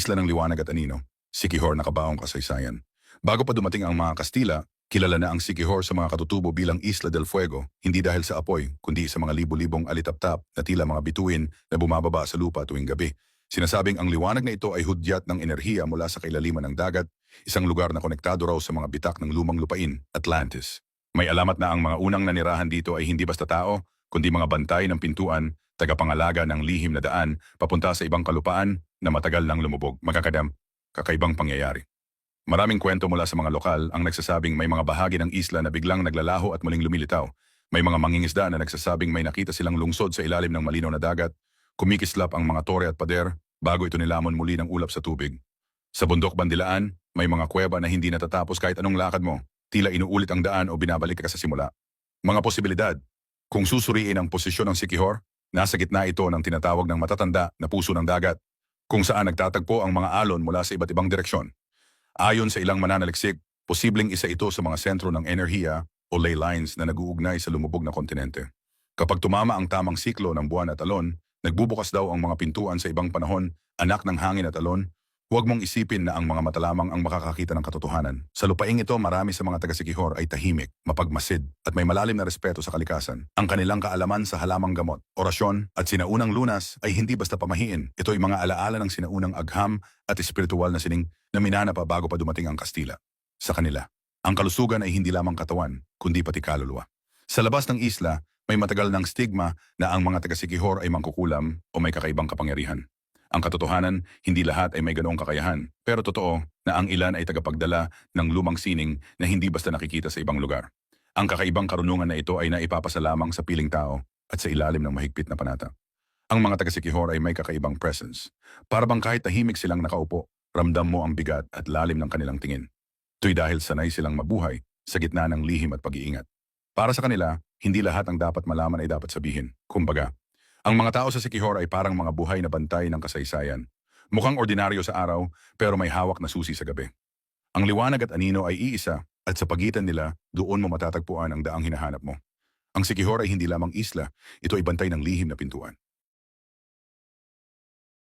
Isla ng Liwanag at Anino, Siquijor na kabaong kasaysayan. Bago pa dumating ang mga Kastila, kilala na ang Siquijor sa mga katutubo bilang Isla del Fuego, hindi dahil sa apoy, kundi sa mga libo-libong alitaptap na tila mga bituin na bumababa sa lupa tuwing gabi. Sinasabing ang liwanag na ito ay hudyat ng enerhiya mula sa kailaliman ng dagat, isang lugar na konektado raw sa mga bitak ng lumang lupain, Atlantis. May alamat na ang mga unang nanirahan dito ay hindi basta tao, kundi mga bantay ng pintuan, tagapangalaga ng lihim na daan, papunta sa ibang kalupaan na matagal nang lumubog. Kakaibang pangyayari. Maraming kwento mula sa mga lokal ang nagsasabing may mga bahagi ng isla na biglang naglalaho at muling lumilitaw. May mga mangingisda na nagsasabing may nakita silang lungsod sa ilalim ng malinaw na dagat, kumikislap ang mga tore at pader bago ito nilamon muli ng ulap sa tubig. Sa bundok bandilaan, may mga kuweba na hindi natatapos kahit anong lakad mo, tila inuulit ang daan o binabalik ka sa simula. Mga posibilidad. Kung susuriin ang posisyon ng Siquijor, nasa gitna ito ng tinatawag ng matatanda na puso ng dagat, kung saan nagtatagpo ang mga alon mula sa iba't ibang direksyon. Ayon sa ilang mananaliksik, posibleng isa ito sa mga sentro ng enerhiya o ley lines na nag-uugnay sa lumubog na kontinente. Kapag tumama ang tamang siklo ng buwan at alon, nagbubukas daw ang mga pintuan sa ibang panahon, anak ng hangin at alon. Huwag mong isipin na ang mga mata lamang ang makakakita ng katotohanan. Sa lupaing ito, marami sa mga taga-Siquijor ay tahimik, mapagmasid, at may malalim na respeto sa kalikasan. Ang kanilang kaalaman sa halamang gamot, orasyon, at sinaunang lunas ay hindi basta pamahiin. Ito ay mga alaala ng sinaunang agham at espiritual na sining na minana pa bago pa dumating ang Kastila. Sa kanila, ang kalusugan ay hindi lamang katawan, kundi pati kaluluwa. Sa labas ng isla, may matagal ng stigma na ang mga taga-Siquijor ay mangkukulam o may kakaibang kapangyarihan. Ang katotohanan, hindi lahat ay may ganoong kakayahan, pero totoo na ang ilan ay tagapagdala ng lumang sining na hindi basta nakikita sa ibang lugar. Ang kakaibang karunungan na ito ay naipapasa lamang sa piling tao at sa ilalim ng mahigpit na panata. Ang mga taga-Siquijor ay may kakaibang presence. Para bang kahit tahimik silang nakaupo, ramdam mo ang bigat at lalim ng kanilang tingin. Ito'y dahil sanay silang mabuhay sa gitna ng lihim at pag-iingat. Para sa kanila, hindi lahat ng dapat malaman ay dapat sabihin. Kumbaga, ang mga tao sa Siquijor ay parang mga buhay na bantay ng kasaysayan. Mukhang ordinaryo sa araw, pero may hawak na susi sa gabi. Ang liwanag at anino ay iisa, at sa pagitan nila, doon mo matatagpuan ang daang hinahanap mo. Ang Siquijor ay hindi lamang isla, ito ay bantay ng lihim na pintuan.